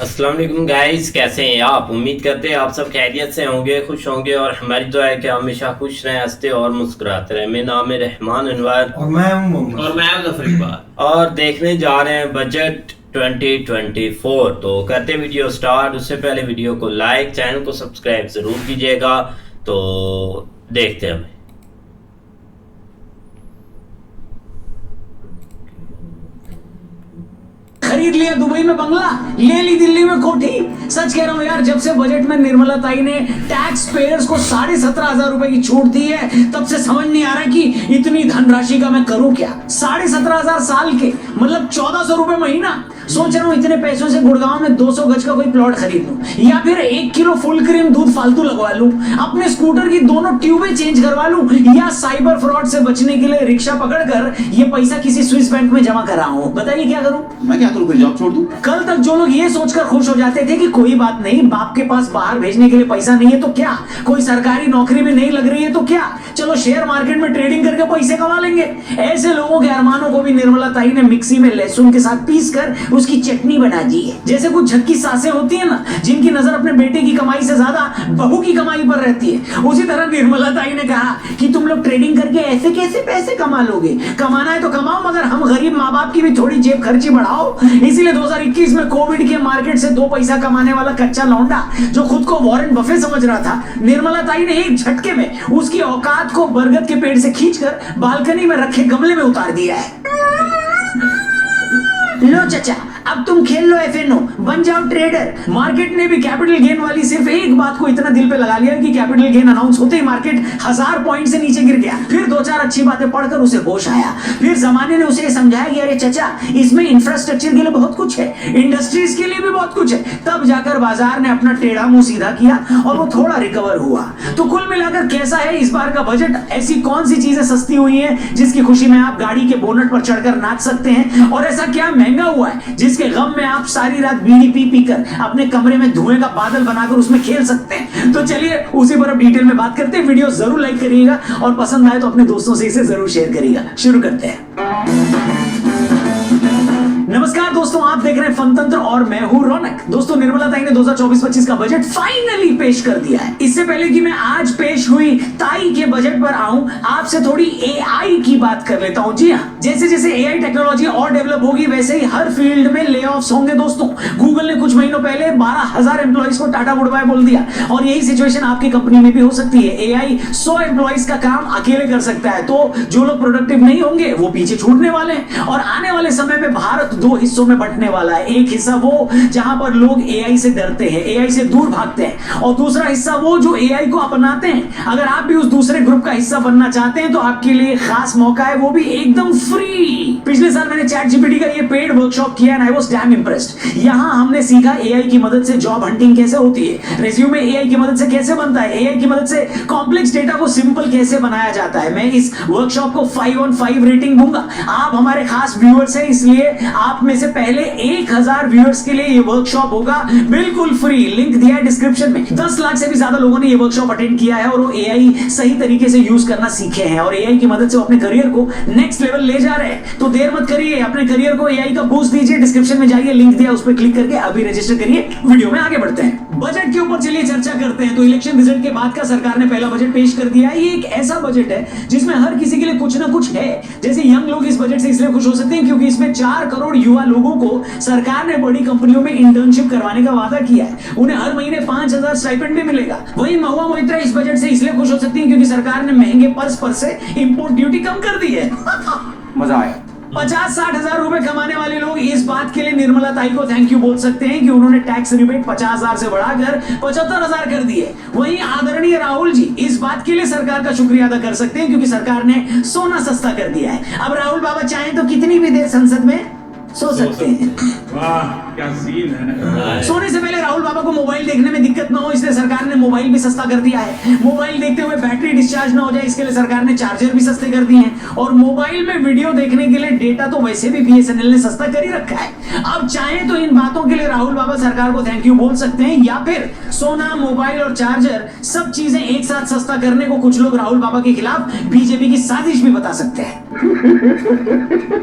अस्सलाम वालेकुम गाइस, कैसे हैं आप? उम्मीद करते हैं आप सब खैरियत से होंगे, खुश होंगे और हमारी दुआ है कि हमेशा खुश रहें, हंसते और मुस्कुराते रहें। मेरा नाम है रहमान अनवर और मैं हूं मोहम्मद। और मैं जफर इकबाल। और देखने जा रहे हैं बजट 2024। तो करते वीडियो स्टार्ट। उससे पहले वीडियो को लाइक, चैनल को सब्सक्राइब ज़रूर कीजिएगा। तो देखते हैं हमें। खरीद लिया दुबई में बंगला, ले ली दिल्ली में कोठी। सच कह रहा हूँ यार, जब से बजट में निर्मला ताई ने टैक्स पेयर्स को 17,500 रुपए की छूट दी है, तब से समझ नहीं आ रहा कि इतनी धनराशि का मैं करूँ क्या। 17,500 साल के मतलब 1,400 रुपए महीना। सोच रहा हूँ इतने पैसों से गुड़गांव में 200 गज का कोई प्लॉट खरीद लूं, या फिर 1 किलो फुल क्रीम दूध फालतू लगवा लूं, अपने स्कूटर की दोनों ट्यूबें चेंज करवा लूं, या साइबर फ्रॉड से बचने के लिए रिक्शा पकड़कर ये पैसा किसी स्विस बैंक में जमा करा हूं। बताइए क्या करूं? मैं क्या करूं? जॉब छोड़ दूं? कल तक जो लोग ये सोचकर खुश हो जाते थे कि कोई बात नहीं, बाप के पास बाहर भेजने के लिए पैसा नहीं है तो क्या, कोई सरकारी नौकरी में नहीं लग रही है तो क्या, चलो शेयर मार्केट में ट्रेडिंग करके पैसे कमा लेंगे, ऐसे लोगों के अरमानों को भी निर्मला ताई ने मिक्सी में लहसुन के साथ पीस कर उसकी चटनी बना दी है। जैसे कुछ झक्की सासें होती है ना, जिनकी नजर अपने बेटे की कमाई से ज्यादा बहू की कमाई पर रहती है, उसी तरह निर्मला ताई ने कहा कि तुम लोग ट्रेडिंग करके ऐसे कैसे पैसे कमा लोगे, कमाना है तो कमाओ, मगर हम गरीब माँ बाप की भी थोड़ी जेब खर्ची बढ़ाओ। इसीलिए 2021 में कोविड के मार्केट से 2 पैसा कमाने वाला कच्चा लौंडा जो खुद को वॉरेन बफे समझ रहा था, निर्मला ताई ने एक झटके में उसकी औकात को बरगद के पेड़ से खींचकर बालकनी में रखे गमले में उतार दिया है। लो चचा, अब तुम खेल लो एफएनओ, बन जाओ ट्रेडर। मार्केट ने भी कैपिटल गेन वाली सिर्फ एक बात को इतना दिल पे लगा लिया कि कैपिटल गेन अनाउंस होते ही मार्केट 1000 पॉइंट से नीचे गिर गया। फिर 2-4 अच्छी बातें पढ़कर उसे होश आया। फिर जमाने ने उसे समझाया कि अरे चचा, इसमें इंफ्रास्ट्रक्चर के लिए बहुत कुछ है, इंडस्ट्रीज के लिए भी बहुत कुछ है। तब जाकर बाजार ने अपना टेढ़ा मुंह सीधा किया और वो थोड़ा रिकवर हुआ। तो कुल मिलाकर कैसा है इस बार का बजट? ऐसी कौन सी चीजें सस्ती हुई है जिसकी खुशी में आप गाड़ी के बोनट पर चढ़कर नाच सकते हैं, और ऐसा क्या महंगा हुआ है जिसके गम में आप सारी रात बीड़ी पी पी कर अपने कमरे में धुएं का बादल बनाकर उसमें खेल सकते हैं? तो चलिए उसी पर अब डिटेल में बात करते हैं। वीडियो जरूर लाइक करिएगा और पसंद आए तो अपने दोस्तों से इसे जरूर शेयर करिएगा। शुरू करते हैं। नमस्कार दोस्तों, आप देख रहे हैं फनतंत्र और मैं हूं रौनक। दोस्तों, निर्मला ताई ने 2024-25 का बजट फाइनली पेश कर दिया है। इससे पहले कि मैं आज पेश हुई ताई के बजट पर आऊं, आपसे थोड़ी एआई की बात कर लेता हूं। जी हाँ, जैसे जैसे एआई टेक्नोलॉजी और डेवलप होगी वैसे ही हर फील्ड में ले ऑफ्स होंगे। दोस्तों, गूगल ने कुछ महीनों पहले 12,000 एम्प्लॉइज को टाटा गुड बाय बोल दिया, और यही सिचुएशन आपकी कंपनी में भी हो सकती है। एआई 100 एम्प्लॉइज का काम अकेले कर सकता है, तो जो लोग प्रोडक्टिव नहीं होंगे वो पीछे छूटने वाले हैं। और आने वाले समय में भारत 2 हिस्सों में बंटने वाला है। एक हिस्सा वो जहां पर लोग एआई से डरते हैं, एआई से दूर भागते हैं, और दूसरा हिस्सा वो जो एआई को अपनाते हैं। अगर आप भी उस दूसरे ग्रुप का हिस्सा बनना चाहते हैं तो आपके लिए खास मौका है, वो भी एकदम फ्री। पिछले साल मैंने चैट जीपीटी का ये पेड वर्कशॉप किया and I was dam impressed. यहां हमने सीखा एआई की मदद से जॉब हंटिंग कैसे होती है, रिज्यूमे एआई की मदद से कैसे बनता है, एआई की मदद से कॉम्प्लेक्स डेटा को सिंपल कैसे बनाया जाता है। मैं इस वर्कशॉप को 5/5 रेटिंग दूंगा। आप हमारे खास व्यूअर्स हैं, इसलिए आप में से पहले 1000 व्यूअर्स के लिए ये वर्कशॉप होगा बिल्कुल फ्री। लिंक दिया है डिस्क्रिप्शन में। 10 लाख से भी ज्यादा लोगों ने ये वर्कशॉप अटेंड किया है और वो एआई सही तरीके से यूज करना सीखे हैं, और एआई की मदद से वो अपने करियर को नेक्स्ट लेवल ले जा रहे हैं। तो देर मत करिए, अपने करियर को एआई का बूस्ट दीजिए। डिस्क्रिप्शन में जाइए, लिंक दिया, उस पर क्लिक करके अभी रजिस्टर करिए। वीडियो में आगे बढ़ते हैं, बजट के ऊपर चलिए चर्चा करते हैं। तो इलेक्शन रिजल्ट के बाद का सरकार ने पहला बजट पेश कर दिया है। ये एक ऐसा बजट है जिसमें हर किसी के लिए कुछ ना कुछ है। जैसे यंग लोग इस बजट से इसलिए खुश हो सकते हैं क्योंकि इसमें 4 करोड़ युवा लोगों को सरकार ने बड़ी कंपनियों में इंटर्नशिप करवाने का वादा किया है। उन्हें हर महीने 5,000 स्टाइपेंड भी मिलेगा। वहीं महुआ मोहित्रा इस बजट से इसलिए खुश हो सकती हैं क्योंकि सरकार ने महंगे पर्स पर से इंपोर्ट ड्यूटी कम कर दी है। मजा आया। 50-60 हजार रुपए कमाने वाले लोग इस बात के लिए निर्मला ताई को थैंक यू बोल सकते हैं कि उन्होंने टैक्स रिबेट 50,000 से बढ़ाकर 75,000 कर दिए। वहीं आदरणीय राहुल जी इस बात के लिए सरकार का शुक्रिया अदा कर सकते हैं क्योंकि सरकार ने सोना सस्ता कर दिया है। अब राहुल बाबा चाहें तो कितनी भी देर संसद में सो सकते हैं। वाह, क्या सीन है। सोने से पहले राहुल बाबा को मोबाइल देखने में दिक्कत ना हो, इसलिए सरकार ने मोबाइल भी सस्ता कर दिया है। मोबाइल देखते हुए बैटरी डिस्चार्ज ना हो जाए, इसके लिए सरकार ने चार्जर भी सस्ते कर दिए हैं। और मोबाइल में वीडियो देखने के लिए डेटा तो वैसे भी बीएसएनएल ने सस्ता कर ही रखा है। अब चाहे तो इन बातों के लिए राहुल बाबा सरकार को थैंक यू बोल सकते हैं, या फिर सोना, मोबाइल और चार्जर सब चीजें एक साथ सस्ता करने को कुछ लोग राहुल बाबा के खिलाफ बीजेपी की साजिश भी बता सकते हैं।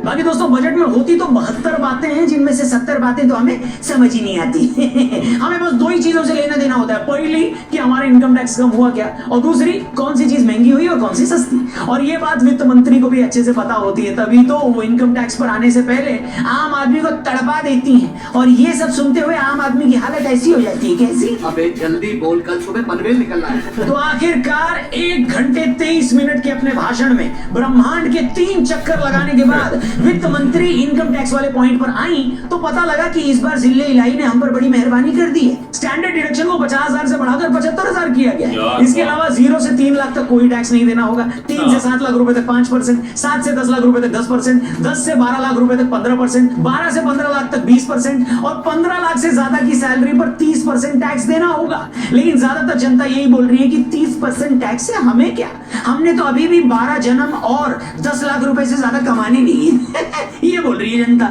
बाकी दोस्तों बजट में होती तो 72 बातें हैं, जिनमें से 70 बातें तो हमें समझ ही नहीं आती। हमें बस दो ही चीजों से लेना देना होता है, पहली कि हमारा इनकम टैक्स कम हुआ क्या, और दूसरी कौन सी चीज महंगी हुई और कौन सी सस्ती। और ये बात वित्त मंत्री को भी अच्छे से पता होती है, तभी तो वो इनकम टैक्स पर आने से पहले आम आदमी को तड़पा देती हैं। और ये सब सुनते हुए आम आदमी की हालत ऐसी हो जाती है, कैसी? अबे जल्दी बोल, कल सुबह पनवेल निकलना है। तो आखिरकार 1 घंटे 23 मिनट के अपने भाषण में ब्रह्मांड के 3 चक्कर लगाने के बाद वित्त मंत्री इनकम टैक्स वाले पॉइंट पर आई तो पता लगा कि इस बार जिले इलाही ने हम पर बड़ी मेहरबानी कर दी है। स्टैंडर्ड डिडक्शन को 50,000 से बढ़ाकर 75,000 किया गया है। इसके अलावा 0 से 3 लाख तक कोई टैक्स नहीं देना होगा, 3 से 7 लाख रुपए तक 5%, 7 से 10 लाख रुपए तक 10%, 10 से 12 लाख रुपए तक 15%, 12 से 15 लाख तक 20% और 15 लाख से ज्यादा की सैलरी पर 30% टैक्स देना होगा। लेकिन ज्यादातर जनता यही बोल रही है कि 30% टैक्स से हमें क्या, हमने तो अभी भी 12 जन्म और 10 लाख रुपए से ज्यादा कमाने नहीं है। ये बोल रही है जनता।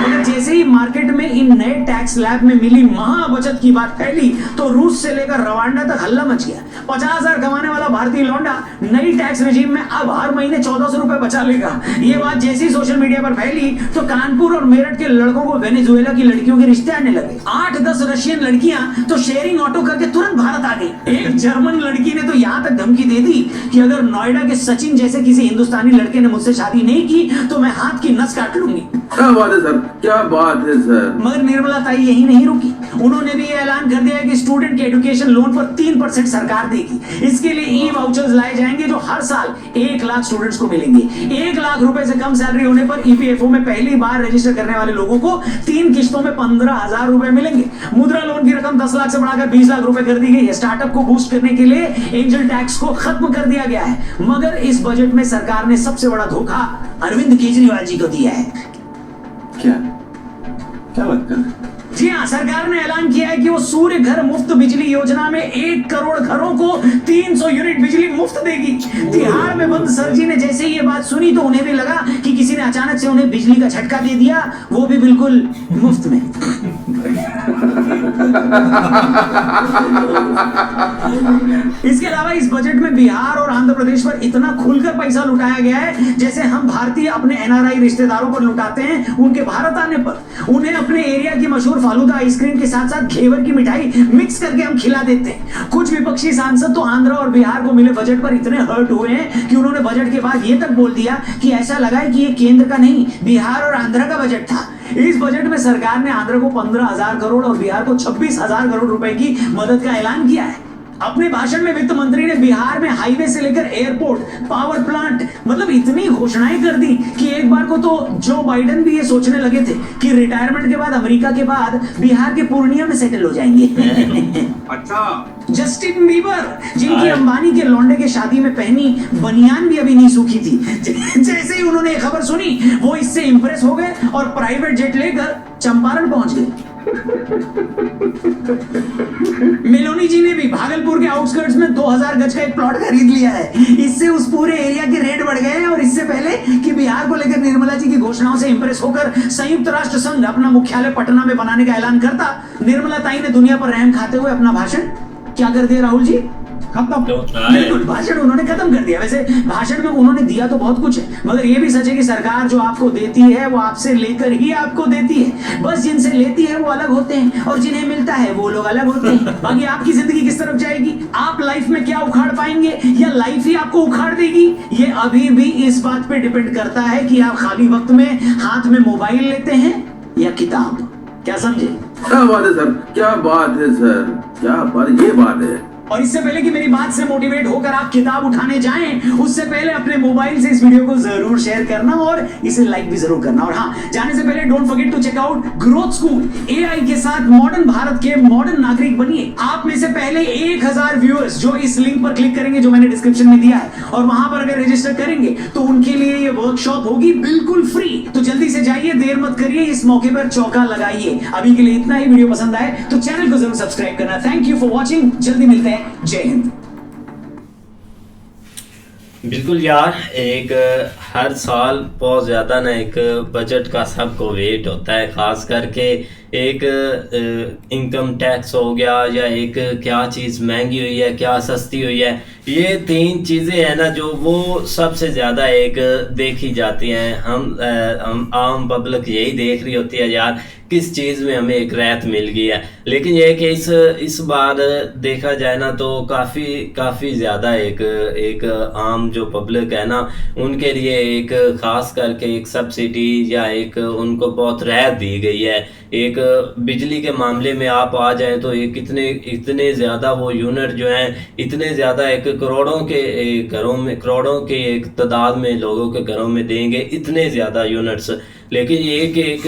मगर जैसे ही मार्केट में इन नए टैक्स स्लैब में मिली महा बचत की बात फैली तो रूस से लेकर रवांडा तक हल्ला मच गया। 50,000 कमाने वाला भारतीय लौंडा नई टैक्स रेजिम में अब हर महीने 1400 रुपए बचा लेगा। ये बात जैसी सोशल मीडिया पर फैली तो कानपुर और मेरठ के लड़कों को वेनेजुएला की लड़कियों के रिश्ते आने लगे। 8-10 रशियन लड़कियां तो शेयरिंग ऑटो करके तुरंत भारत आ गई। एक जर्मन लड़की ने तो यहाँ तक धमकी दे दी कि अगर नोएडा के सचिन जैसे किसी हिंदुस्तानी लड़के ने मुझसे शादी नहीं की तो मैं हाथ की नस काट लूंगी। क्या बात है सर, क्या बात है सर। मगर निर्मला ताई यही नहीं रुकी, उन्होंने भी ये ऐलान कर दिया कि स्टूडेंट के एजुकेशन लोन पर 3% सरकार देगी। इसके लिए ई वाउचर्स लाए जाएंगे जो हर साल 1 लाख स्टूडेंट्स को मिलेंगे। 1 लाख रुपए से कम सैलरी होने पर ईपीएफओ में पहली बार रजिस्टर करने वाले लोगों को 3 किस्तों में 15,000 रुपए मिलेंगे। मुद्रा लोन की रकम 10 लाख से बढ़ाकर 20 लाख रुपए कर दी गई है। स्टार्टअप को बूस्ट करने के लिए एंजल टैक्स को खत्म कर दिया गया है। मगर इस बजट में सरकार ने सबसे बड़ा धोखा अरविंद केजरीवाल जी को दिया है। क्या बात कर रहे हैं? जी हाँ, सरकार ने ऐलान किया है कि वो सूर्य घर मुफ्त बिजली योजना में 1 करोड़ घरों को 300 यूनिट बिजली मुफ्त देगी। तिहाड़ में बंद सर जी ने जैसे ही ये बात सुनी तो उन्हें भी लगा कि किसी ने अचानक से उन्हें बिजली का झटका दे दिया, वो भी बिल्कुल मुफ्त में। इसके अलावा इस बजट में बिहार और आंध्र प्रदेश पर इतना खुलकर पैसा लुटाया गया है जैसे हम भारतीय अपने एनआरआई रिश्तेदारों पर लुटाते हैं उनके भारत आने पर। उन्हें अपने एरिया की मशहूर फालूदा आइसक्रीम के साथ साथ घेवर की मिठाई मिक्स करके हम खिला देते हैं। कुछ विपक्षी सांसद तो आंध्र और बिहार को मिले बजट पर इतने हर्ट हुए हैं कि उन्होंने बजट के बाद ये तक बोल दिया कि ऐसा लगा है कि ये केंद्र का नहीं बिहार और आंध्र का बजट था। इस बजट में सरकार ने आंध्र को 15,000 करोड़ और बिहार को 26,000 करोड़ रुपए की मदद का ऐलान किया है। अपने भाषण में वित्त मंत्री ने बिहार में हाईवे से लेकर एयरपोर्ट, पावर प्लांट, मतलब इतनी घोषणाएं कर दी कि एक बार को तो जो बाइडेन भी ये सोचने लगे थे कि रिटायरमेंट के बाद अमेरिका के बाद बिहार के पूर्णिया में सेटल हो जाएंगे। अच्छा, जस्टिन बीबर जिनकी अंबानी के लौंडे के शादी में पहनी बनियान भी अभी नहीं सूखी थी, जैसे ही उन्होंने खबर सुनी वो इससे इंप्रेस हो गए और प्राइवेट जेट लेकर चंपारण पहुंच गए। मेलोनी जी ने भी भागलपुर के आउटस्कर्ट्स में 2000 गज का एक प्लॉट खरीद लिया है। इससे उस पूरे एरिया के रेट बढ़ गए हैं। और इससे पहले कि बिहार को लेकर निर्मला जी की घोषणाओं से इंप्रेस होकर संयुक्त राष्ट्र संघ अपना मुख्यालय पटना में बनाने का ऐलान करता, निर्मला ताई ने दुनिया पर रहम खाते हुए अपना भाषण क्या कर दिया राहुल जी? खत्म। बिल्कुल, भाषण उन्होंने खत्म कर दिया। वैसे भाषण में उन्होंने दिया तो बहुत कुछ है, मगर ये भी सच है कि सरकार जो आपको देती है वो आपसे लेकर ही आपको देती है। बस जिनसे लेती है वो अलग होते हैं और जिन्हें मिलता है वो लोग अलग होते हैं। बाकी आपकी जिंदगी किस तरफ जाएगी, आप लाइफ में क्या उखाड़ पाएंगे या लाइफ ही आपको उखाड़ देगी, ये अभी भी इस बात पे डिपेंड करता है कि आप खाली वक्त में हाथ में मोबाइल लेते हैं या किताब। क्या समझे? क्या बात है सर, क्या बात है सर, क्या बात, ये बात है। और इससे पहले कि मेरी बात से मोटिवेट होकर आप किताब उठाने जाएं, उससे पहले अपने मोबाइल से इस वीडियो को जरूर शेयर करना और इसे लाइक भी जरूर करना। और हाँ, जाने से पहले don't forget to check out growth school. AI के साथ मॉडर्न भारत के मॉडर्न नागरिक बनिए। आप में से पहले 1000 व्यूअर्स जो इस लिंक पर क्लिक करेंगे जो मैंने डिस्क्रिप्शन में दिया है और वहां पर अगर रजिस्टर करेंगे तो उनके लिए ये वर्कशॉप होगी बिल्कुल फ्री। तो जल्दी से जाइए, देर मत करिए, इस मौके पर चौका लगाइए। अभी के लिए इतना ही। वीडियो पसंद आए तो चैनल को जरूर सब्सक्राइब करना। Thank you for watching. जल्दी मिलते हैं। जय हिंद। बिल्कुल यार, एक हर साल बहुत ज़्यादा ना एक बजट का सबको वेट होता है, ख़ास करके एक इनकम टैक्स हो गया, या एक क्या चीज़ महंगी हुई है, क्या सस्ती हुई है, ये 3 चीज़ें हैं ना जो वो सबसे ज़्यादा एक देखी जाती हैं। हम आम पब्लिक यही देख रही होती है यार किस चीज़ में हमें एक राहत मिल गई है। लेकिन ये कि इस बार देखा जाए ना तो काफ़ी ज़्यादा एक आम जो पब्लिक है ना उनके लिए एक ख़ास करके एक सब्सिडी या एक उनको बहुत राहत दी गई है। एक बिजली के मामले में आप आ जाएं तो एक इतने ज़्यादा वो यूनिट जो हैं, इतने ज़्यादा एक करोड़ों के घरों में, करोड़ों के एक तादाद में लोगों के घरों में देंगे इतने ज़्यादा यूनिट्स। लेकिन ये एक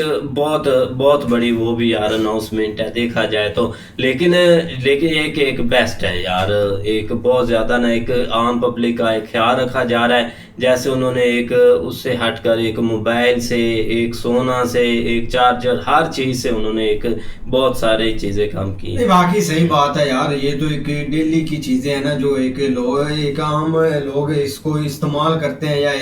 बहुत बड़ी वो भी यार अनाउंसमेंट है देखा जाए तो। लेकिन ये कि एक बेस्ट है यार, एक बहुत ज़्यादा ना एक आम पब्लिक का एक ख्याल रखा जा रहा है। जैसे उन्होंने एक उससे हटकर एक मोबाइल से, एक सोना से, एक चार्जर, हर चीज़ से उन्होंने एक बहुत सारी चीज़ें कम की। नहीं, बाकी सही बात है यार, ये तो एक डेली की चीज़ें हैं ना जो एक आम लोग इसको इस्तेमाल करते हैं या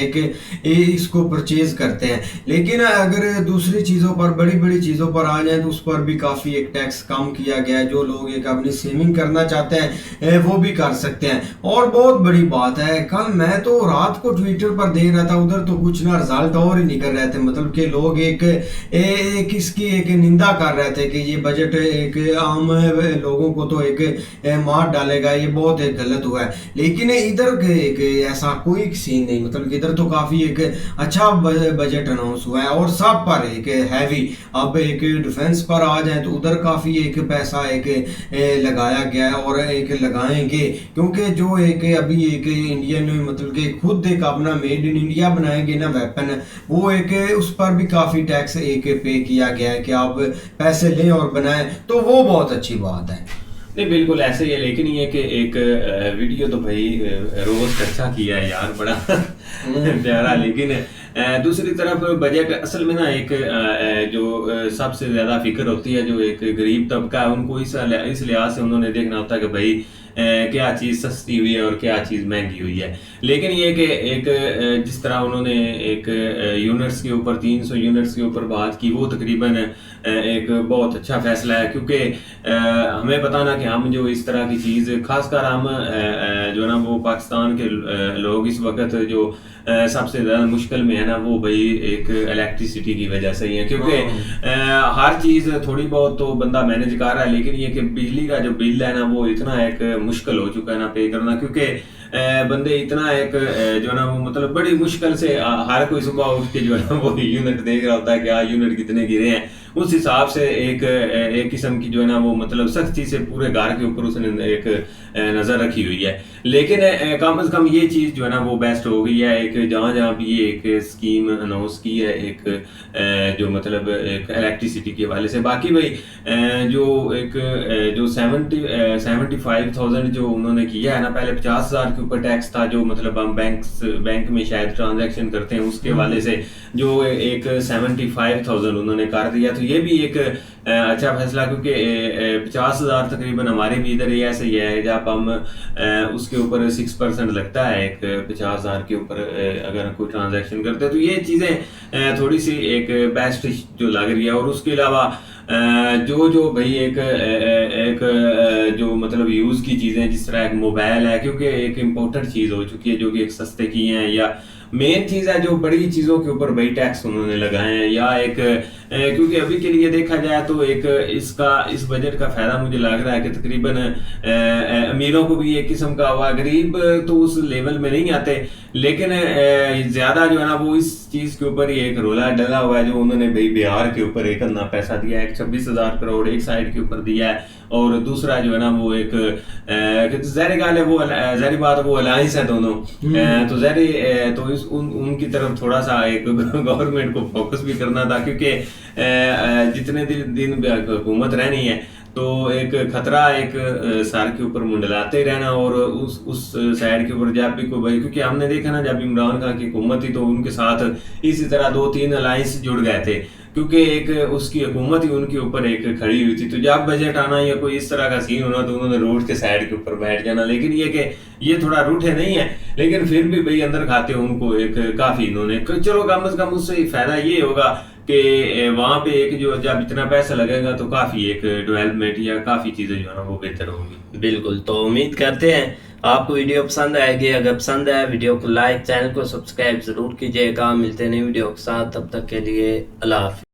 इसको परचेज करते हैं। लेकिन अगर दूसरी चीज़ों पर, बड़ी बड़ी चीज़ों पर आ जाए तो उस पर भी काफ़ी एक टैक्स कम किया गया है। जो लोग एक अपनी सेविंग करना चाहते हैं वो भी कर सकते हैं। और बहुत बड़ी बात है, कल मैं तो रात को ट्विटर पर देख रहा था, उधर तो कुछ ना रिजल्ट और ही निकल रहे थे। मतलब कि लोग एक इसकी एक निंदा कर रहे थे कि ये बजट एक आम लोगों को तो एक मार डालेगा, ये बहुत एक गलत हुआ है। लेकिन इधर एक ऐसा कोई सीन नहीं, मतलब कि इधर तो काफ़ी एक अच्छा बजट अनाउंस हुआ है और सब पर एक हैवी। अब एक डिफेंस पर आ जाए तो उधर काफ़ी एक पैसा एक लगाया गया है और एक लगाएंगे, क्योंकि जो एक अभी एक इंडियन मतलब कि खुद एक अपना मेड इन इंडिया बनाएंगे ना वेपन, वो एक उस पर भी काफ़ी टैक्स एक पे किया गया है कि आप पैसे लें और बनाएं, तो वो बहुत अच्छी बात है। नहीं बिल्कुल ऐसे ही है। लेकिन ये कि एक वीडियो तो भाई रोस्ट अच्छा किया है यार, बड़ा प्यारा। लेकिन दूसरी तरफ बजट असल में ना एक जो सबसे ज़्यादा फिक्र होती है जो एक गरीब तबका है, उनको इस लिहाज से उन्होंने देखना होता है कि भाई क्या चीज़ सस्ती हुई है और क्या चीज़ महंगी हुई है। लेकिन ये कि एक जिस तरह उन्होंने एक यूनिट्स के ऊपर 300 यूनिट्स के ऊपर बात की, वो तकरीबन एक बहुत अच्छा फैसला है। क्योंकि हमें पता ना कि हम जो इस तरह की चीज़, खासकर हम जो ना वो पाकिस्तान के लोग इस वक्त जो सबसे ज़्यादा मुश्किल में है ना, वो भाई एक इलेक्ट्रिसिटी की वजह से ही है। क्योंकि हर चीज़ थोड़ी बहुत तो बंदा मैनेज कर रहा है, लेकिन ये कि बिजली का जो बिल है ना वो इतना एक मुश्किल हो चुका है ना पे करना। क्योंकि बंदे इतना एक जो ना वो मतलब बड़ी मुश्किल से हर कोई सुबह उठ के जो है ना वो यूनिट देख रहा होता है कि हाँ यूनिट कितने गिरे हैं, उस हिसाब से एक किस्म की जो है ना वो मतलब सख्ती से पूरे घर के ऊपर उसने एक नज़र रखी हुई है। लेकिन कम से कम ये चीज़ जो है ना वो बेस्ट हो गई है। एक जहाँ भी ये एक स्कीम अनाउंस की है एक जो मतलब एक इलेक्ट्रिसिटी के हवाले से। बाकी भाई जो एक जो 75,000 जो उन्होंने किया है ना, पहले 50,000 के ऊपर टैक्स था जो मतलब हम बैंक में शायद ट्रांजैक्शन करते हैं उसके हवाले से, जो एक 75,000 उन्होंने कर दिया। तो ये भी एक अच्छा फैसला, क्योंकि 50,000 तकरीबन हमारे भी इधर ये ऐसे ही है, जब हम उसके ऊपर 6% लगता है एक 50,000 के ऊपर अगर कोई ट्रांजैक्शन करते हैं। तो ये चीज़ें थोड़ी सी एक बेस्ट जो लग रही है। और उसके अलावा जो भाई एक जो मतलब यूज़ की चीज़ें जिस तरह एक मोबाइल है, क्योंकि एक इम्पोर्टेंट चीज़ हो चुकी है जो कि एक सस्ते की हैं, या मेन चीज़ है जो बड़ी चीज़ों के ऊपर भाई टैक्स उन्होंने लगाए हैं, या एक क्योंकि अभी के लिए देखा जाए तो एक इस बजट का फ़ायदा मुझे लग रहा है कि तकरीबन अमीरों को भी एक किस्म का हुआ, गरीब तो उस लेवल में नहीं आते, लेकिन ज़्यादा जो है ना वो इस चीज़ के ऊपर ही एक रोला डला हुआ है। जो उन्होंने भाई बिहार के ऊपर एक अन्ना पैसा दिया है, 26,000 करोड़ एक साइड के ऊपर दिया है, और दूसरा जो है ना वो एक ज़ाहिर गाल है, वो ज़ाहिर बात वो अलायंस है दोनों, तो ज़ाहिर तो उनकी तरफ थोड़ा सा एक गवर्नमेंट को फोकस भी करना था। क्योंकि जितने दिन हुकूमत रहनी है तो एक खतरा एक सर के ऊपर मुंडलाते रहना, और उस साइड के ऊपर जब भी कोई भाई, क्योंकि हमने देखा ना जब इमरान खान की हुकूमत थी तो उनके साथ इसी तरह 2-3 अलायंस जुड़ गए थे, क्योंकि एक उसकी हुकूमत ही उनके ऊपर एक खड़ी हुई थी। तो जब बजट आना या कोई इस तरह का सीन होना तो उन्होंने रोड के साइड के ऊपर बैठ जाना। लेकिन ये कि ये थोड़ा रूठे नहीं है, लेकिन फिर भी भाई अंदर खाते उनको एक काफ़ी इन्होंने, चलो कम से कम उससे फ़ायदा ये होगा कि वहाँ पे एक जो जब इतना पैसा लगेगा तो काफ़ी एक डेवलपमेंट या काफ़ी चीज़ें जो है ना वो बेहतर होंगी। बिल्कुल, तो उम्मीद करते हैं आपको वीडियो पसंद आएगी। अगर पसंद आए वीडियो को लाइक, चैनल को सब्सक्राइब जरूर कीजिएगा। मिलते हैं नई वीडियो के साथ, तब तक के लिए अल्लाह हाफिज़।